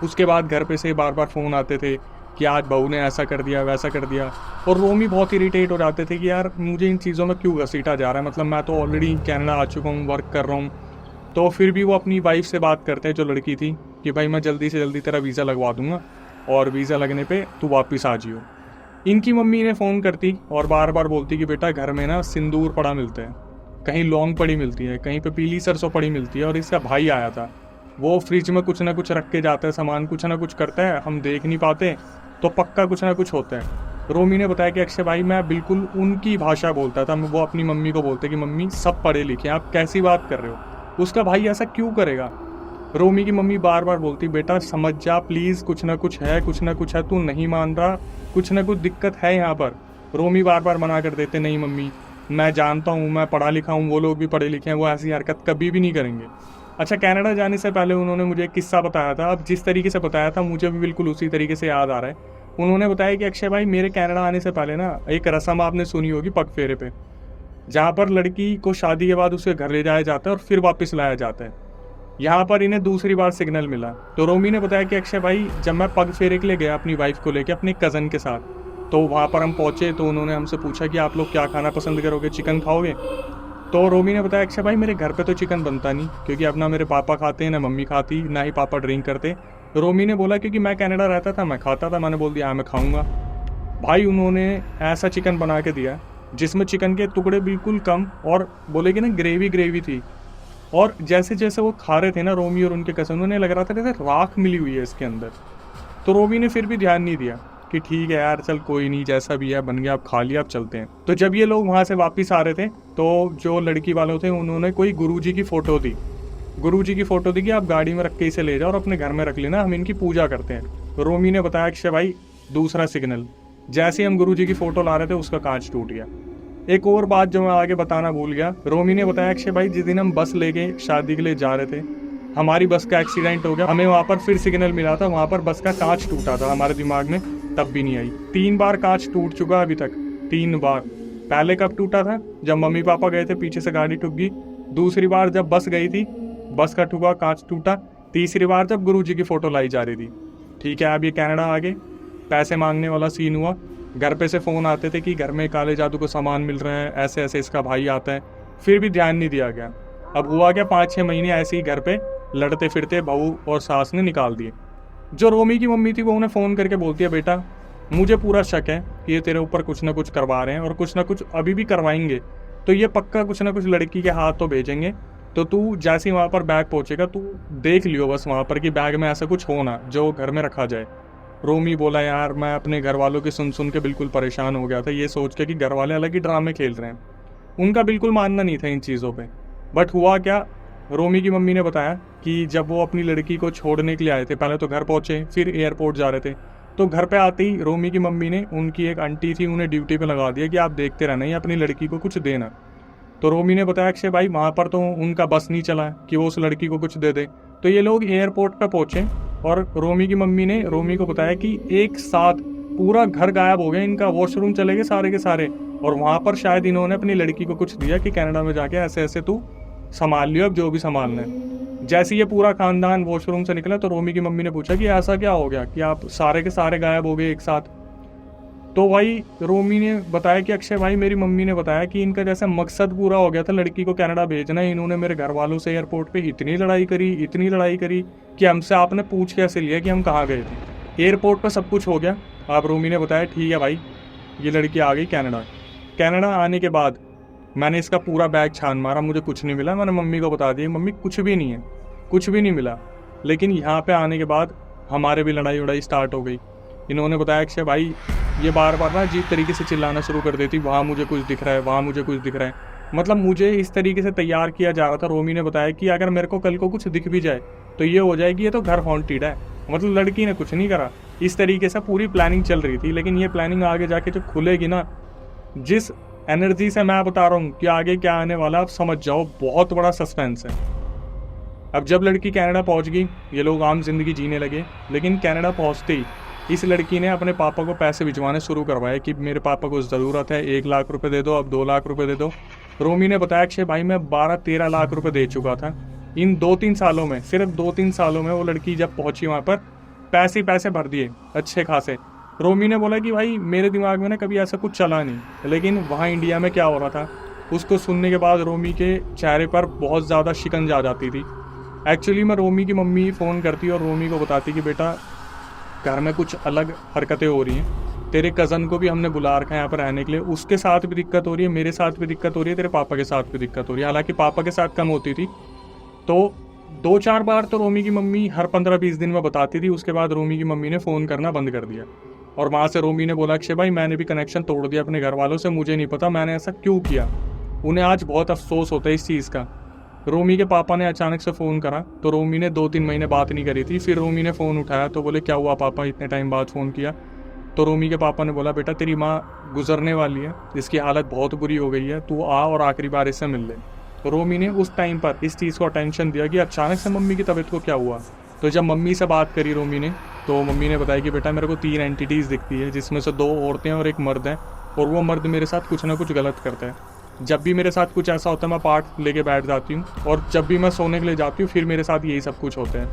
उसके बाद घर पे से बार बार फ़ोन आते थे कि आज बहू ने ऐसा कर दिया वैसा कर दिया, और रोमी बहुत इरिटेट हो जाते थे कि यार मुझे इन चीज़ों में क्यों घसीटा जा रहा है, मतलब मैं तो ऑलरेडी कनाडा आ चुका हूँ, वर्क कर रहा हूँ। तो फिर भी वो अपनी वाइफ से बात करते हैं जो लड़की थी कि भाई मैं जल्दी से जल्दी तेरा वीज़ा लगवा दूंगा और वीज़ा लगने पे तू वापस आ जियो। इनकी मम्मी ने फ़ोन करती और बार बार बोलती कि बेटा घर में ना सिंदूर पड़ा मिलता है, कहीं लौंग पड़ी मिलती है, कहीं पे पीली सरसों पड़ी मिलती है, और इसका भाई आया था वो फ्रिज में कुछ ना कुछ रख के जाता है, सामान कुछ ना कुछ करता है, हम देख नहीं पाते तो पक्का कुछ ना कुछ होता है। रोमी ने बताया कि अक्षय भाई मैं बिल्कुल उनकी भाषा बोलता था, वो अपनी मम्मी को बोलते कि मम्मी सब पढ़े लिखे आप कैसी बात कर रहे हो, उसका भाई ऐसा क्यों करेगा। रोमी की मम्मी बार बार बोलती बेटा समझ जा प्लीज़, कुछ ना कुछ है, कुछ ना कुछ है, तू नहीं मान रहा, कुछ ना कुछ दिक्कत है यहाँ पर। रोमी बार बार मना कर देते नहीं मम्मी मैं जानता हूँ, मैं पढ़ा लिखा हूँ, वो लोग भी पढ़े लिखे हैं, वो ऐसी हरकत कभी भी नहीं करेंगे। अच्छा, कनाडा जाने से पहले उन्होंने मुझे एक किस्सा बताया था, अब जिस तरीके से बताया था मुझे भी बिल्कुल उसी तरीके से याद आ रहा है। उन्होंने बताया कि अक्षय भाई मेरे कनाडा आने से पहले ना एक रस्म आपने सुनी होगी पग फेरे पे, जहाँ पर लड़की को शादी के बाद उसके घर ले जाया जाता है और फिर वापस लाया जाता है। यहाँ पर इन्हें दूसरी बार सिग्नल मिला, तो रोमी ने बताया कि अक्षय भाई जब मैं पग फेरे के लिए गया अपनी वाइफ को लेकर अपने कज़न के साथ, तो वहाँ पर हम पहुँचे तो उन्होंने हमसे पूछा कि आप लोग क्या खाना पसंद करोगे, चिकन खाओगे। तो रोमी ने बताया अक्षय भाई मेरे घर पे तो चिकन बनता नहीं, क्योंकि अब ना मेरे पापा खाते हैं ना मम्मी खाती, ना ही पापा ड्रिंक करते। रोमी ने बोला क्योंकि मैं कनाडा रहता था मैं खाता था, मैंने बोल दिया हाँ मैं खाऊंगा। भाई उन्होंने ऐसा चिकन बना के दिया जिसमें चिकन के टुकड़े बिल्कुल कम, और बोले कि ना ग्रेवी थी, और जैसे जैसे वो खा रहे थे ना रोमी और उनके कज़न, उन्हें लग रहा था जैसे राख मिली हुई है इसके अंदर। तो रोमी ने फिर भी ध्यान नहीं दिया कि ठीक है यार चल कोई नहीं, जैसा भी है बन गया, आप खा लिया, आप चलते हैं। तो जब ये लोग वहाँ से वापस आ रहे थे तो जो लड़की वाले थे उन्होंने कोई गुरुजी की फ़ोटो दी, गुरुजी की फ़ोटो दी कि आप गाड़ी में रख के इसे ले जाओ और अपने घर में रख लेना, हम इनकी पूजा करते हैं। रोमी ने बताया अक्षय भाई दूसरा सिग्नल, जैसे हम गुरुजी की फ़ोटो ला रहे थे उसका कांच टूट गया। एक और बात जो मैं आगे बताना भूल गया, रोमी ने बताया अक्षय भाई जिस दिन हम बस लेके शादी के लिए जा रहे थे हमारी बस का एक्सीडेंट हो गया, हमें वहाँ पर फिर सिग्नल मिला था, वहाँ पर बस का कांच टूटा था, हमारे दिमाग में तब भी नहीं आई। 3 बार कांच टूट चुका अभी तक, 3 बार। पहले कब टूटा था जब मम्मी पापा गए थे पीछे से गाड़ी ठुक गई, दूसरी बार जब बस गई थी बस का ठुका कांच टूटा, तीसरी बार जब गुरुजी की फ़ोटो लाई जा रही थी। ठीक है अब ये कनाडा आ गए, पैसे मांगने वाला सीन हुआ, घर पे से फ़ोन आते थे कि घर में काले जादू को सामान मिल रहे हैं, ऐसे ऐसे इसका भाई आता है, फिर भी ध्यान नहीं दिया गया। अब हुआ क्या 5-6 महीने ऐसे ही घर पे लड़ते फिरते बहू और सास ने निकाल दिए। जो रोमी की मम्मी थी वो उन्हें फ़ोन करके बोलती है बेटा मुझे पूरा शक है कि ये तेरे ऊपर कुछ ना कुछ करवा रहे हैं और कुछ ना कुछ अभी भी करवाएंगे, तो ये पक्का कुछ ना कुछ लड़की के हाथ तो भेजेंगे, तो तू जैसे ही वहाँ पर बैग पहुँचेगा तू देख लियो बस वहाँ पर कि बैग में ऐसा कुछ हो ना जो घर में रखा जाए। रोमी बोला यार मैं अपने घर वालों की सुन के बिल्कुल परेशान हो गया था, ये सोच के कि घर वाले अलग ही ड्रामे खेल रहे हैं, उनका बिल्कुल मानना नहीं था इन चीज़ों पे। बट हुआ क्या, रोमी की मम्मी ने बताया कि जब वो अपनी लड़की को छोड़ने के लिए आए थे, पहले तो घर पहुँचे फिर एयरपोर्ट जा रहे थे, तो घर पे आते ही रोमी की मम्मी ने, उनकी एक आंटी थी उन्हें ड्यूटी पे लगा दिया कि आप देखते रहना ही अपनी लड़की को कुछ देना। तो रोमी ने बताया अक्षय भाई वहाँ पर तो उनका बस नहीं चला कि वो उस लड़की को कुछ दे दे। तो ये लोग एयरपोर्ट पे पहुँचे और रोमी की मम्मी ने रोमी को बताया कि एक साथ पूरा घर गायब हो गया इनका, वॉशरूम चले गए सारे के सारे, और वहाँ पर शायद इन्होंने अपनी लड़की को कुछ दिया कि कनाडा में जाके ऐसे ऐसे तू संभाल लियो अब जो भी संभालना है। जैसे ये पूरा खानदान वॉशरूम से निकला तो रोमी की मम्मी ने पूछा कि ऐसा क्या हो गया कि आप सारे के सारे गायब हो गए एक साथ। तो भाई रोमी ने बताया कि अक्षय भाई मेरी मम्मी ने बताया कि इनका जैसा मकसद पूरा हो गया था लड़की को कनाडा भेजना, इन्होंने मेरे घर वालों से एयरपोर्ट पे इतनी लड़ाई करी कि हमसे आपने पूछ कैसे लिया कि हम कहाँ गए थे। एयरपोर्ट पर सब कुछ हो गया। आप रोमी ने बताया ठीक है भाई ये लड़की आ गई कनाडा आने के बाद मैंने इसका पूरा बैग छान मारा, मुझे कुछ नहीं मिला। मैंने मम्मी को बता दिया मम्मी कुछ भी नहीं है, कुछ भी नहीं मिला। लेकिन यहाँ पे आने के बाद हमारे भी लड़ाई वड़ाई स्टार्ट हो गई। इन्होंने बताया अक्षय भाई ये बार बार ना अजीब तरीके से चिल्लाना शुरू कर देती, वहाँ मुझे कुछ दिख रहा है, वहाँ मुझे कुछ दिख रहा है, मतलब मुझे इस तरीके से तैयार किया जा रहा था। रोमी ने बताया कि अगर मेरे को कल को कुछ दिख भी जाए तो ये हो जाएगी ये तो घर हॉन्टेड है, मतलब लड़की ने कुछ नहीं करा। इस तरीके से पूरी प्लानिंग चल रही थी। लेकिन ये प्लानिंग आगे जाके जब खुलेगी ना, जिस एनर्जी से मैं बता रहा हूँ कि आगे क्या आने वाला, आप समझ जाओ, बहुत बड़ा सस्पेंस है। अब जब लड़की कनाडा पहुँच गई, ये लोग आम जिंदगी जीने लगे, लेकिन कनाडा पहुँचते ही इस लड़की ने अपने पापा को पैसे भिजवाने शुरू करवाए कि मेरे पापा को ज़रूरत है, 1 लाख रुपए दे दो, अब 2 लाख रुपए दे दो। रोमी ने बताया अक्षय भाई मैं 12-13 लाख रुपए दे चुका था इन 2-3 सालों में। सिर्फ 2-3 सालों में वो लड़की जब पहुंची वहाँ पर पैसे भर दिए अच्छे खासे। रोमी ने बोला कि भाई मेरे दिमाग में ना कभी ऐसा कुछ चला नहीं, लेकिन वहाँ इंडिया में क्या हो रहा था उसको सुनने के बाद रोमी के चेहरे पर बहुत ज़्यादा शिकंज आ जाती थी। एक्चुअली मैं रोमी की मम्मी फ़ोन करती और रोमी को बताती कि बेटा घर में कुछ अलग हरकतें हो रही हैं, तेरे कज़न को भी हमने बुला रखा है यहाँ पर रहने के लिए, उसके साथ भी दिक्कत हो रही है, मेरे साथ भी दिक्कत हो रही है, तेरे पापा के साथ भी दिक्कत हो रही है। हालांकि पापा के साथ कम होती थी, तो 2-4 बार तो रोमी की मम्मी हर 15-20 दिन में बताती थी। उसके बाद रोमी की मम्मी ने फ़ोन करना बंद कर दिया और वहाँ से रोमी ने बोला अक्षय भाई मैंने भी कनेक्शन तोड़ दिया अपने घर वालों से, मुझे नहीं पता मैंने ऐसा क्यों किया। उन्हें आज बहुत अफसोस होता है इस चीज़ का। रोमी के पापा ने अचानक से फ़ोन करा तो रोमी ने 2-3 महीने बात नहीं करी थी। फिर रोमी ने फ़ोन उठाया तो बोले क्या हुआ पापा, इतने टाइम बाद फ़ोन किया। तो रोमी के पापा ने बोला बेटा तेरी माँ गुजरने वाली है, इसकी हालत बहुत बुरी हो गई है, तू आ और आखिरी बार इससे मिल ले। तो रोमी ने उस टाइम पर इस चीज़ को अटेंशन दिया कि अचानक से मम्मी की तबीयत को क्या हुआ। तो जब मम्मी से बात करी रोमी ने, तो मम्मी ने बताया कि बेटा मेरे को 3 एंटिटीज़ दिखती है, जिसमें से 2 औरतें और 1 मर्द है, और वो मर्द मेरे साथ कुछ ना कुछ गलत करता है। जब भी मेरे साथ कुछ ऐसा होता है मैं पार्ट लेके बैठ जाती हूँ, और जब भी मैं सोने के लिए जाती हूँ फिर मेरे साथ यही सब कुछ होता है।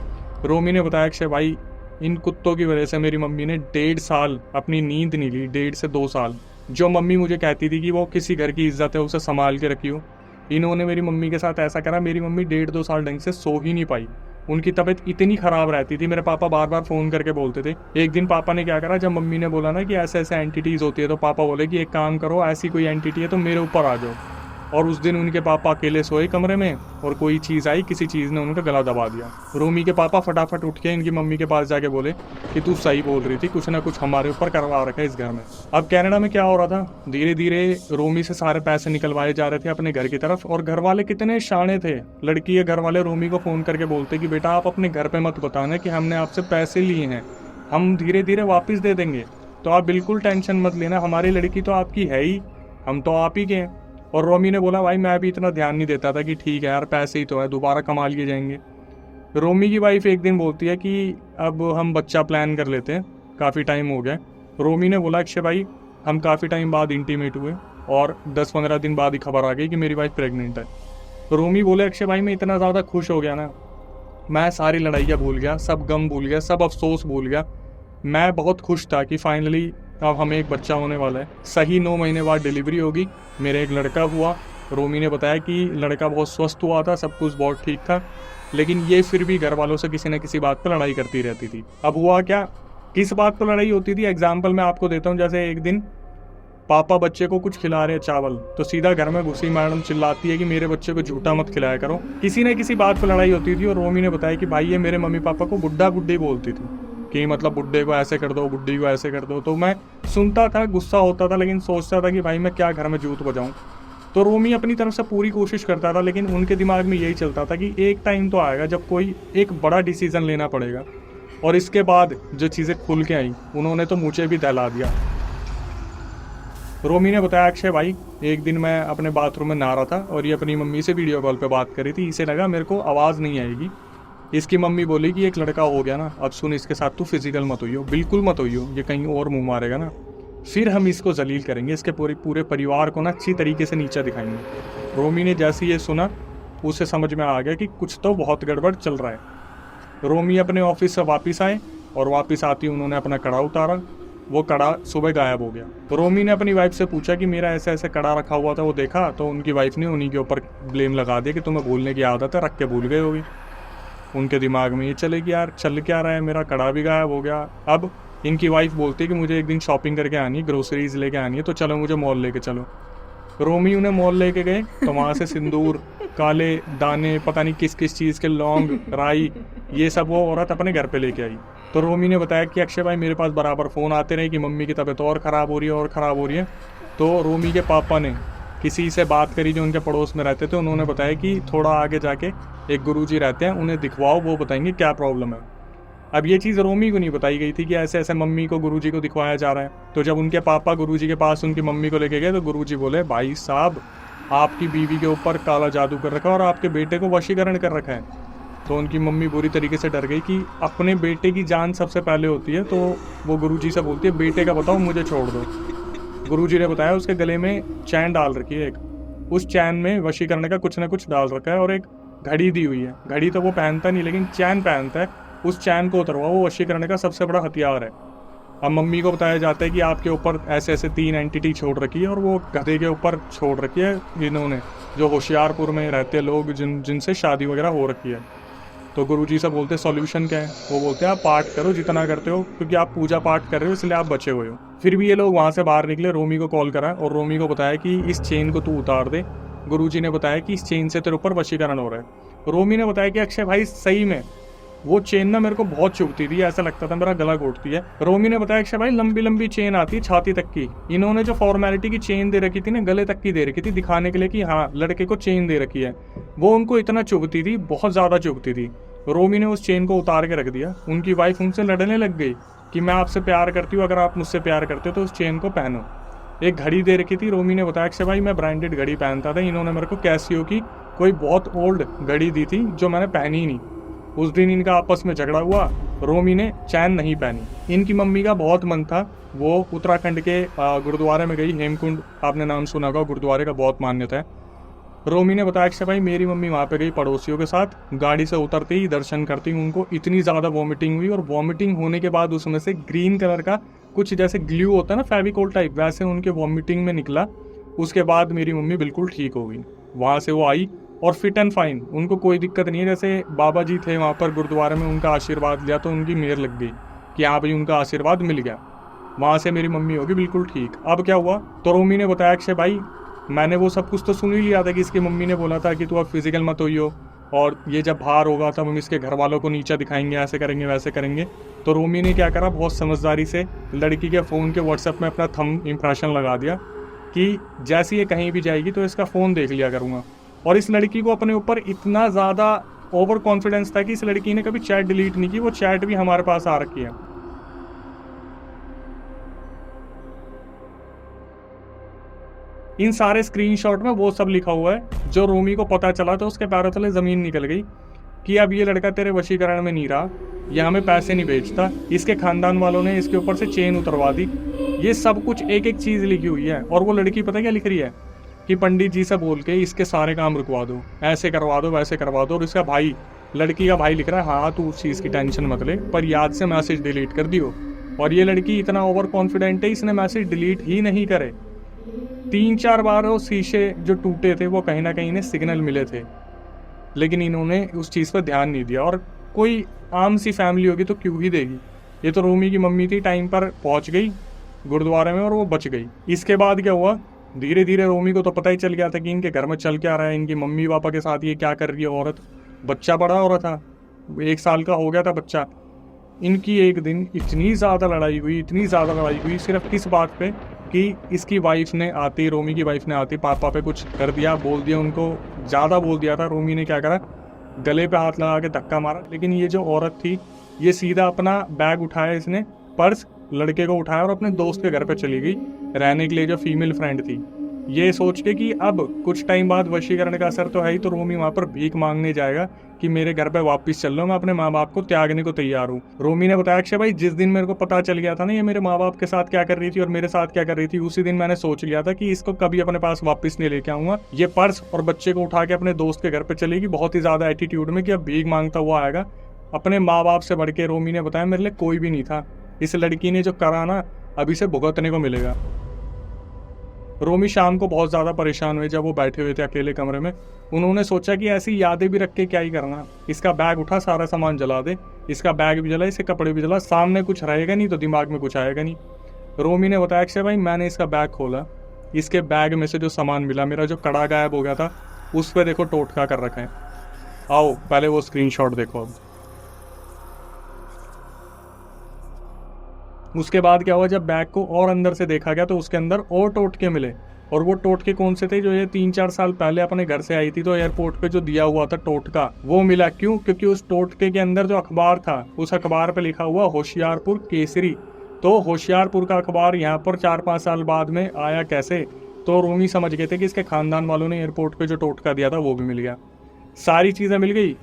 रोमी ने बताया अक्षय भाई इन कुत्तों की वजह से मेरी मम्मी ने 1.5 साल अपनी नींद नहीं ली, 1.5 से 2 साल। जो मम्मी मुझे कहती थी कि वो किसी घर की इज्जत है उसे संभाल के रखियो, इन्होंने मेरी मम्मी के साथ ऐसा करा, मेरी मम्मी 1.5-2 साल ढंग से सो ही नहीं पाई। उनकी तबीयत इतनी ख़राब रहती थी, मेरे पापा बार बार फ़ोन करके बोलते थे। एक दिन पापा ने क्या करा, जब मम्मी ने बोला ना कि ऐसे ऐसे एंटिटीज़ होती है, तो पापा बोले कि एक काम करो, ऐसी कोई एंटिटी है तो मेरे ऊपर आ जाओ। और उस दिन उनके पापा अकेले सोए कमरे में, और कोई चीज़ आई, किसी चीज़ ने उनका गला दबा दिया। रोमी के पापा फटाफट उठ के इनकी मम्मी के पास जाके बोले कि तू सही बोल रही थी, कुछ ना कुछ हमारे ऊपर करवा रखा है इस घर में। अब कनाडा में क्या हो रहा था, धीरे धीरे रोमी से सारे पैसे निकलवाए जा रहे थे अपने घर की तरफ। और घर वाले कितने शाणे थे, लड़की के घर वाले रोमी को फ़ोन करके बोलते कि बेटा आप अपने घर पर मत बताना कि हमने आपसे पैसे लिए हैं, हम धीरे धीरे वापस दे देंगे, तो आप बिल्कुल टेंशन मत लेना, हमारी लड़की तो आपकी है ही, हम तो आप ही के हैं। और रोमी ने बोला भाई मैं भी इतना ध्यान नहीं देता था कि ठीक है यार पैसे ही तो है, दोबारा कमा लिए जाएंगे। रोमी की वाइफ एक दिन बोलती है कि अब हम बच्चा प्लान कर लेते हैं, काफ़ी टाइम हो गया। रोमी ने बोला अक्षय भाई हम काफ़ी टाइम बाद इंटीमेट हुए और 10-15 दिन बाद ही खबर आ गई कि मेरी वाइफ प्रेग्नेंट है। रोमी बोले अक्षय भाई मैं इतना ज़्यादा खुश हो गया ना, मैं सारी लड़ाइयाँ भूल गया, सब गम भूल गया, सब अफसोस भूल गया। मैं बहुत खुश था कि फाइनली अब हमें एक बच्चा होने वाला है। सही 9 महीने बाद डिलीवरी होगी, मेरा एक लड़का हुआ। रोमी ने बताया कि लड़का बहुत स्वस्थ हुआ था, सब कुछ बहुत ठीक था, लेकिन ये फिर भी घर वालों से किसी न किसी बात पर लड़ाई करती रहती थी। अब हुआ क्या, किस बात पर लड़ाई होती थी, एग्जाम्पल मैं आपको देता हूँ। जैसे एक दिन पापा बच्चे को कुछ खिला रहे चावल, तो सीधा घर में घुसी मैडम चिल्लाती है कि मेरे बच्चे को झूठा मत खिलाया करो। किसी न किसी बात पर लड़ाई होती थी। और रोमी ने बताया कि भाई ये मेरे मम्मी पापा को बुड्ढा बुड्ढी बोलती थी कि मतलब बुड्ढे को ऐसे कर दो, बुड्ढी को ऐसे कर दो। तो मैं सुनता था, गुस्सा होता था, लेकिन सोचता था कि भाई मैं क्या घर में जूत बजाऊं। तो रोमी अपनी तरफ से पूरी कोशिश करता था, लेकिन उनके दिमाग में यही चलता था कि एक टाइम तो आएगा जब कोई एक बड़ा डिसीजन लेना पड़ेगा। और इसके बाद जो चीज़ें खुल के आई उन्होंने तो मुझे भी दहला दिया। रोमी ने बताया अक्षय भाई एक दिन मैं अपने बाथरूम में नहा रहा था और ये अपनी मम्मी से वीडियो कॉल पे बात कर रही थी। इसे लगा मेरे को आवाज़ नहीं आएगी। इसकी मम्मी बोली कि एक लड़का हो गया ना, अब सुन इसके साथ तू फिजिकल मत होइयो, बिल्कुल मत होइयो, ये कहीं और मुंह मारेगा ना फिर हम इसको जलील करेंगे, इसके पूरे परिवार को ना अच्छी तरीके से नीचा दिखाएंगे। रोमी ने जैसे ये सुना उसे समझ में आ गया कि कुछ तो बहुत गड़बड़ चल रहा है। रोमी अपने ऑफिस से वापस आए और वापस आती उन्होंने अपना कड़ा उतारा। वो कड़ा सुबह गायब हो गया। रोमी ने अपनी वाइफ से पूछा कि मेरा ऐसे ऐसे कड़ा रखा हुआ था, वो देखा? तो उनकी वाइफ ने उन्हीं के ऊपर ब्लेम लगा दिया कि तुम्हें भूलने की आदत है, रख के भूल गए होगी। उनके दिमाग में ये चले कि यार चल क्या रहा है, मेरा कड़ा भी गायब हो गया। अब इनकी वाइफ बोलती है कि मुझे एक दिन शॉपिंग करके आनी है, ग्रोसरीज लेके आनी है, तो चलो मुझे मॉल लेके चलो। रोमी उन्हें मॉल लेके गए तो वहाँ से सिंदूर, काले दाने, पता नहीं किस किस चीज़ के लौंग, राई, ये सब वो औरत अपने घर पे लेके आई। तो रोमी ने बताया कि अक्षय भाई मेरे पास बराबर फ़ोन आते रहे कि मम्मी की तबीयत और ख़राब हो रही है और ख़राब हो रही है। तो रोमी के पापा ने किसी से बात करी जो उनके पड़ोस में रहते थे। उन्होंने बताया कि थोड़ा आगे जाके एक गुरुजी रहते हैं, उन्हें दिखवाओ, वो बताएंगे क्या प्रॉब्लम है। अब ये चीज़ रोमी को नहीं बताई गई थी कि ऐसे ऐसे मम्मी को गुरुजी को दिखवाया जा रहा है। तो जब उनके पापा गुरुजी के पास उनकी मम्मी को लेके गए तो गुरुजी बोले, भाई साहब आपकी बीवी के ऊपर काला जादू कर रखा है और आपके बेटे को वशीकरण कर रखा है। तो उनकी मम्मी बुरी तरीके से डर गई कि अपने बेटे की जान सबसे पहले होती है। तो वो गुरुजी से बोलती है, बेटे का बताओ, मुझे छोड़ दो। गुरुजी ने बताया उसके गले में चैन डाल रखी है एक, उस चैन में वशीकरण का कुछ ना कुछ डाल रखा है और एक घड़ी दी हुई है। घड़ी तो वो पहनता नहीं लेकिन चैन पहनता है, उस चैन को उतरवा, वो वशीकरण का सबसे बड़ा हथियार है। अब मम्मी को बताया जाता है कि आपके ऊपर ऐसे ऐसे 3 एंटिटी छोड़ रखी है और वो गधे के ऊपर छोड़ रखी है इन्होंने, जो होशियारपुर में रहते लोग जिनसे शादी वगैरह हो रखी है। तो गुरुजी से बोलते सॉल्यूशन क्या है? वो बोलते हैं आप पाठ करो जितना करते हो, क्योंकि आप पूजा पाठ कर रहे हो इसलिए आप बचे हुए हो। फिर भी ये लोग वहाँ से बाहर निकले, रोमी को कॉल करा और रोमी को बताया कि इस चेन को तू उतार दे। गुरुजी ने बताया कि इस चेन से तेरे ऊपर वशीकरण हो रहा है। रोमी ने बताया कि अक्षय भाई सही में वो चेन ना मेरे को बहुत चुभती थी, ऐसा लगता था मेरा गला घोटती है। रोमी ने बताया अक्षय भाई लंबी लंबी चेन आती है छाती तक की, इन्होंने जो फॉर्मेलिटी की चेन दे रखी थी ना गले तक की दे रखी थी, दिखाने के लिए कि हाँ लड़के को चेन दे रखी है, वो उनको इतना चुभती थी, बहुत ज्यादा चुभती थी। रोमी ने उस चेन को उतार के रख दिया। उनकी वाइफ उनसे लड़ने लग गई कि मैं आपसे प्यार करती हूँ, अगर आप मुझसे प्यार करते हो तो उस चेन को पहनो। एक घड़ी दे रखी थी, रोमी ने बताया अक्षय भाई मैं ब्रांडेड घड़ी पहनता था, इन्होंने मेरे को कैसियो की कोई बहुत ओल्ड घड़ी दी थी जो मैंने पहनी ही नहीं। उस दिन इनका आपस में झगड़ा हुआ, रोमी ने चैन नहीं पहनी। इनकी मम्मी का बहुत मन था, वो उत्तराखंड के गुरुद्वारे में गई, हेमकुंड आपने नाम सुना होगा, गुरुद्वारे का बहुत मान्यता है। रोमी ने बताया कि भाई मेरी मम्मी वहाँ पे गई पड़ोसियों के साथ, गाड़ी से उतरते ही दर्शन करती उनको इतनी ज़्यादा वॉमिटिंग हुई, और वॉमिटिंग होने के बाद उसमें से ग्रीन कलर का कुछ जैसे ग्लू होता है ना फेविकोल टाइप, वैसे उनके वॉमिटिंग में निकला। उसके बाद मेरी मम्मी बिल्कुल ठीक हो गई। वहाँ से वो आई और फिट एंड फाइन, उनको कोई दिक्कत नहीं है। जैसे बाबा जी थे वहाँ पर गुरुद्वारे में, उनका आशीर्वाद लिया तो उनकी मेहर लग गई कि हाँ भाई उनका आशीर्वाद मिल गया। वहाँ से मेरी मम्मी होगी बिल्कुल ठीक। अब क्या हुआ, तो रोमी ने बताया अक्षय भाई मैंने वो सब कुछ तो सुन ही लिया था कि इसकी मम्मी ने बोला था कि तू अब फिजिकल मत होइयो, और ये जब बाहर होगा तब हम इसके घर वालों को नीचा दिखाएंगे, ऐसे करेंगे वैसे करेंगे। तो रोमी ने क्या करा, बहुत समझदारी से लड़की के फ़ोन के व्हाट्सएप में अपना थंब इम्प्रेशन लगा दिया कि जैसे ये कहीं भी जाएगी तो इसका फ़ोन देख लिया करूँगा। और इस लड़की को अपने ऊपर इतना ज़्यादा ओवर कॉन्फिडेंस था कि इस लड़की ने कभी चैट डिलीट नहीं की, वो चैट भी हमारे पास आ रखी है। इन सारे स्क्रीनशॉट में वो सब लिखा हुआ है जो रोमी को पता चला तो उसके पैरों तले ज़मीन निकल गई कि अब ये लड़का तेरे वशीकरण में नहीं रहा, ये हमें पैसे नहीं बेचता, इसके खानदान वालों ने इसके ऊपर से चेन उतरवा दी। ये सब कुछ एक एक चीज़ लिखी हुई है। और वो लड़की पता क्या लिख रही है कि पंडित जी से बोल के इसके सारे काम रुकवा दो, ऐसे करवा दो वैसे करवा दो। और इसका भाई, लड़की का भाई लिख रहा है हाँ तू उस चीज़ की टेंशन मत ले, पर याद से मैसेज डिलीट कर दियो। और ये लड़की इतना ओवर कॉन्फिडेंट है, इसने मैसेज डिलीट ही नहीं करे। 3-4 बार वो शीशे जो टूटे थे वो कहीं ना कहीं इन्हें सिग्नल मिले थे, लेकिन इन्होंने उस चीज़ पर ध्यान नहीं दिया। और कोई आम सी फैमिली होगी तो क्यों ही देगी। ये तो रोमी की मम्मी थी, टाइम पर पहुंच गई गुरुद्वारे में और वो बच गई। इसके बाद क्या हुआ, धीरे धीरे रोमी को तो पता ही चल गया था कि इनके घर में चल क्या रहा है, इनकी मम्मी पापा के साथ ये क्या कर रही है औरत। बच्चा बड़ा हो रहा था, 1 साल का हो गया था बच्चा। इनकी एक दिन इतनी ज़्यादा लड़ाई हुई सिर्फ किस बात पे कि इसकी वाइफ ने आती, रोमी की वाइफ ने आती पापा पे कुछ कर दिया, बोल दिया उनको, ज़्यादा बोल दिया था। रोमी ने क्या करा, गले पे हाथ लगा के धक्का मारा। लेकिन ये जो औरत थी ये सीधा अपना बैग उठाया, इसने पर्स लड़के को उठाया और अपने दोस्त के घर पे चली गई रहने के लिए, जो फीमेल फ्रेंड थी। ये सोच के कि अब कुछ टाइम बाद वशीकरण का असर तो है ही, तो रोमी वहाँ पर भीख मांगने जाएगा कि मेरे घर पे वापस चल लो, मैं अपने माँ बाप को त्यागने को तैयार हूँ। रोमी ने बताया अक्षय भाई जिस दिन मेरे को पता चल गया था ना ये मेरे माँ बाप के साथ क्या कर रही थी और मेरे साथ क्या कर रही थी, उसी दिन मैंने सोच लिया था कि इसको कभी अपने पास वापस नहीं लेके आऊंगा। ये पर्स और बच्चे को उठा के अपने दोस्त के घर पे चलेगी, बहुत ही ज्यादा एटीट्यूड में कि अब भीख मांगता हुआ आएगा। अपने माँ बाप से बढ़ के रोमी ने बताया मेरे लिए कोई भी नहीं था, इस लड़की ने जो करा ना अभी से भुगतने को मिलेगा। रोमी शाम को बहुत ज़्यादा परेशान हुए जब वो बैठे हुए थे अकेले कमरे में। उन्होंने सोचा कि ऐसी यादें भी रख के क्या ही करना, इसका बैग उठा, सारा सामान जला दे, इसका बैग भी जला, इसके कपड़े भी जला, सामने कुछ रहेगा नहीं तो दिमाग में कुछ आएगा नहीं। रोमी ने बताया अक्षय भाई मैंने इसका बैग खोला, इसके बैग में से जो सामान मिला, मेरा जो कड़ा गायब हो गया था उस पर देखो टोटका कर रखा है। आओ पहले वो स्क्रीनशॉट देखो। अब उसके बाद क्या हुआ, जब बैग को और अंदर से देखा गया तो उसके अंदर और टोटके मिले। और वो टोटके कौन से थे? जो ये 3-4 साल पहले अपने घर से आई थी तो एयरपोर्ट पे जो दिया हुआ था टोटका, वो मिला। क्यों? क्योंकि उस टोटके के अंदर जो अखबार था, उस अखबार पे लिखा हुआ होशियारपुर केसरी। तो होशियारपुर का अखबार यहाँ पर 4-5 साल बाद में आया कैसे? तो रोमी समझ गए थे कि इसके खानदान वालों ने एयरपोर्ट पे जो टोटका दिया था वो भी मिल गया। सारी चीज़ें मिल गई,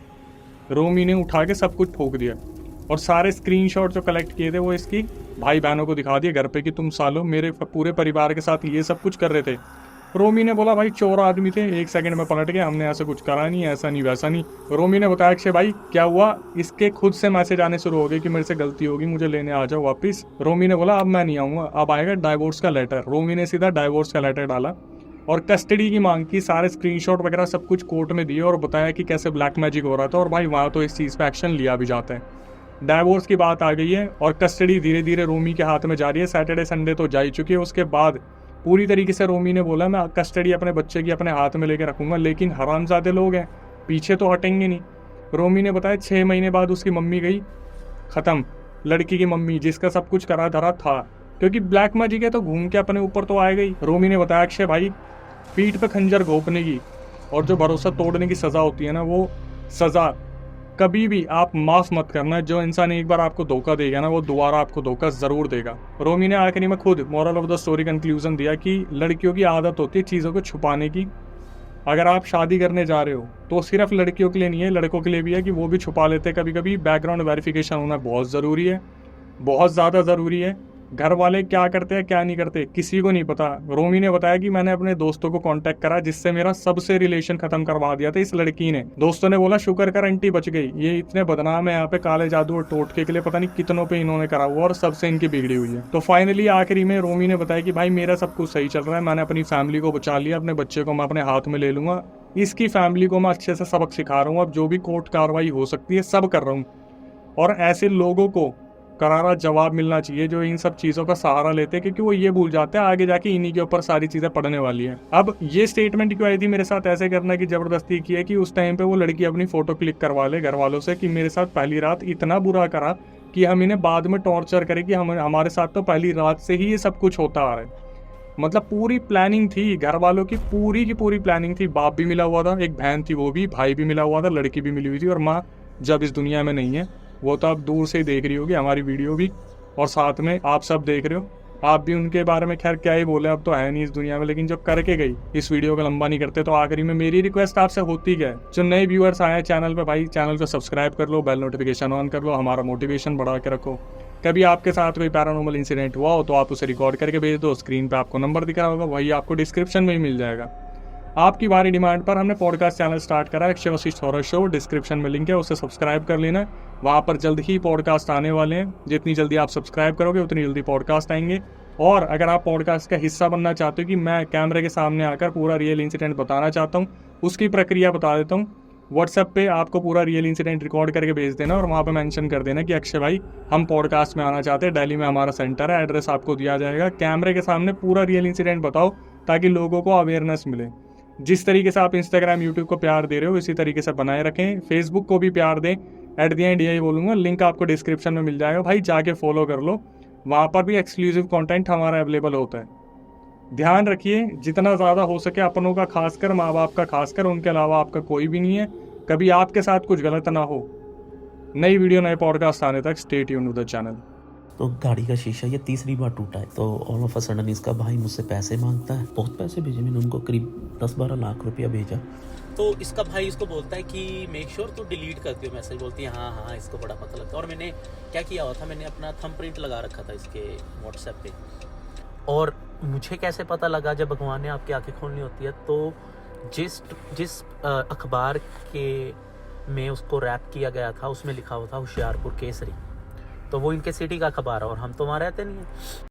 रोमी ने उठा के सब कुछ ठोक दिया और सारे स्क्रीनशॉट जो कलेक्ट किए थे वो इसकी भाई बहनों को दिखा दिए घर पे कि तुम सालों मेरे पूरे परिवार के साथ ये सब कुछ कर रहे थे। रोमी ने बोला भाई चोर आदमी थे, 1 सेकंड में पलट गए, हमने ऐसा कुछ करा नहीं, ऐसा नहीं वैसा नहीं। रोमी ने बताया अक्षय भाई क्या हुआ? इसके खुद से मैसेज आने शुरू हो गए कि मेरे से गलती होगी, मुझे लेने आ जाओ वापस। रोमी ने बोला अब मैं नहीं आऊँगा, अब आएगा डाइवोर्स का लेटर। रोमी ने सीधा डाइवोर्स का लेटर डाला और कस्टडी की मांग की, सारे स्क्रीनशॉट वगैरह सब कुछ कोर्ट में दिए और बताया कि कैसे ब्लैक मैजिक हो रहा था। और भाई वहाँ तो इस चीज़ पे एक्शन लिया भी जाता है। डाइवोर्स की बात आ गई है और कस्टडी धीरे धीरे रोमी के हाथ में जा रही है। सैटरडे संडे तो जा ही चुकी है। उसके बाद पूरी तरीके से रोमी ने बोला मैं कस्टडी अपने बच्चे की अपने हाथ में लेकर रखूंगा, लेकिन हरामजादे लोग हैं, पीछे तो हटेंगे नहीं। रोमी ने बताया 6 महीने बाद उसकी मम्मी गई, खत्म। लड़की की मम्मी जिसका सब कुछ करा धरा था, क्योंकि ब्लैक मैजिक है तो घूम के अपने ऊपर तो आएगा ही। रोमी ने बताया अक्षय भाई पीठ पे खंजर घोंपने की और जो भरोसा तोड़ने की सजा होती है ना, वो सजा कभी भी आप माफ मत करना। जो इंसान एक बार आपको धोखा देगा ना, वो दोबारा आपको धोखा जरूर देगा। रोमी ने आखिरी में खुद moral of the story conclusion दिया कि लड़कियों की आदत होती है चीज़ों को छुपाने की। अगर आप शादी करने जा रहे हो तो सिर्फ लड़कियों के लिए नहीं है, लड़कों के लिए भी है कि वो भी छुपा लेते हैं कभी कभी। बैकग्राउंड वेरिफिकेशन होना बहुत ज़रूरी है, बहुत ज़्यादा ज़रूरी है। घर वाले क्या करते हैं क्या नहीं करते किसी को नहीं पता। रोमी ने बताया कि मैंने अपने दोस्तों को कांटेक्ट करा जिससे मेरा सबसे रिलेशन खत्म करवा दिया था इस लड़की ने। दोस्तों ने बोला शुक्र कर आंटी बच गई, ये इतने बदनाम है यहाँ पे, काले जादू और टोटके के लिए पता नहीं कितनों पे इन्होंने करा हुआ और सबसे इनकी बिगड़ी हुई है। तो फाइनली आखिरी में रोमी ने बताया कि भाई मेरा सब कुछ सही चल रहा है, मैंने अपनी फैमिली को बचा लिया, अपने बच्चे को मैं अपने हाथ में ले लूंगा, इसकी फैमिली को मैं अच्छे से सबक सिखा रहा हूँ, अब जो भी कोर्ट कार्रवाई हो सकती है सब कर रहा हूँ। और ऐसे लोगों को करारा जवाब मिलना चाहिए जो इन सब चीज़ों का सहारा लेते हैं, क्योंकि वो ये भूल जाते हैं आगे जाके इन्हीं के ऊपर सारी चीज़ें पड़ने वाली हैं। अब ये स्टेटमेंट क्यों आई थी मेरे साथ ऐसे करना की जबरदस्ती की है कि उस टाइम पे वो लड़की अपनी फोटो क्लिक करवा ले घर वालों से कि मेरे साथ पहली रात इतना बुरा करा कि हम इन्हें बाद में टॉर्चर करें कि हमारे साथ तो पहली रात से ही ये सब कुछ होता आ रहा है। मतलब पूरी प्लानिंग थी, घर वालों की पूरी प्लानिंग थी। बाप भी मिला हुआ था, एक बहन थी वो भी, भाई भी मिला हुआ था, लड़की भी मिली हुई थी और माँ जब इस दुनिया में नहीं है वो तो आप दूर से ही देख रही होगी हमारी वीडियो भी, और साथ में आप सब देख रहे हो। आप भी उनके बारे में खैर क्या ही बोले, अब तो है नहीं इस दुनिया में, लेकिन जो करके गई। इस वीडियो को लंबा नहीं करते तो आखिरी में मेरी रिक्वेस्ट आपसे होती क्या है, जो नए व्यूअर्स आए हैं चैनल पे, भाई चैनल को सब्सक्राइब कर लो, बेल नोटिफिकेशन ऑन कर लो, हमारा मोटिवेशन बढ़ा के रखो। कभी आपके साथ कोई पैरानॉर्मल इंसिडेंट हुआ हो तो आप उसे रिकॉर्ड करके भेज दो, स्क्रीन पे आपको नंबर दिख रहा होगा, वही आपको डिस्क्रिप्शन में ही मिल जाएगा। आपकी भारी डिमांड पर हमने पॉडकास्ट चैनल स्टार्ट करा है, Akshay Vashishtha horror show, description में लिंक है, उसे सब्सक्राइब कर लेना। वहाँ पर जल्द ही पॉडकास्ट आने वाले हैं, जितनी जल्दी आप सब्सक्राइब करोगे उतनी जल्दी पॉडकास्ट आएंगे। और अगर आप पॉडकास्ट का हिस्सा बनना चाहते हो कि मैं कैमरे के सामने आकर पूरा रियल इंसिडेंट बताना चाहता हूँ, उसकी प्रक्रिया बता देता हूँ। व्हाट्सएप पे आपको पूरा रियल इंसिडेंट रिकॉर्ड करके भेज देना और वहाँ पे मेंशन कर देना कि अक्षय भाई हम पॉडकास्ट में आना चाहते हैं, दिल्ली में हमारा सेंटर है, एड्रेस आपको दिया जाएगा। कैमरे के सामने पूरा रियल इंसिडेंट बताओ ताकि लोगों को अवेयरनेस मिले। जिस तरीके से आप इंस्टाग्राम यूट्यूब को प्यार दे रहे हो इसी तरीके से बनाए रखें, फेसबुक को भी प्यार दें। एट द एंड यही बोलूँगा, लिंक आपको डिस्क्रिप्शन में मिल जाएगा, भाई जाके फॉलो कर लो, वहाँ पर भी एक्सक्लूसिव कंटेंट हमारा अवेलेबल होता है। ध्यान रखिए जितना ज़्यादा हो सके अपनों का खासकर, माँ बाप का खासकर, उनके अलावा आपका कोई भी नहीं है, कभी आपके साथ कुछ गलत ना हो। नई वीडियो नए पॉडकास्ट आने तक stay tuned with the channel. तो गाड़ी का शीशा ये तीसरी बार टूटा है, तो ऑल ऑफ अ सडन इसका भाई मुझसे पैसे मांगता है। बहुत पैसे भेजे मैंने उनको, करीब 10-12 लाख रुपया भेजा। तो इसका भाई इसको बोलता है कि मेक श्योर तो डिलीट कर दियो मैसेज। बोलती है हाँ, इसको बड़ा पता लगता है। और मैंने क्या किया हुआ था, मैंने अपना थंब प्रिंट लगा रखा था इसके व्हाट्सएप पे। और मुझे कैसे पता लगा, जब भगवान ने आपकी आंखें खोलनी होती है, तो जिस अखबार के में उसको रैप किया गया था उसमें लिखा हुआ था होशियारपुर केसरी, तो वो इनके सिटी का अखबार है और हम तो वहाँ रहते नहीं हैं।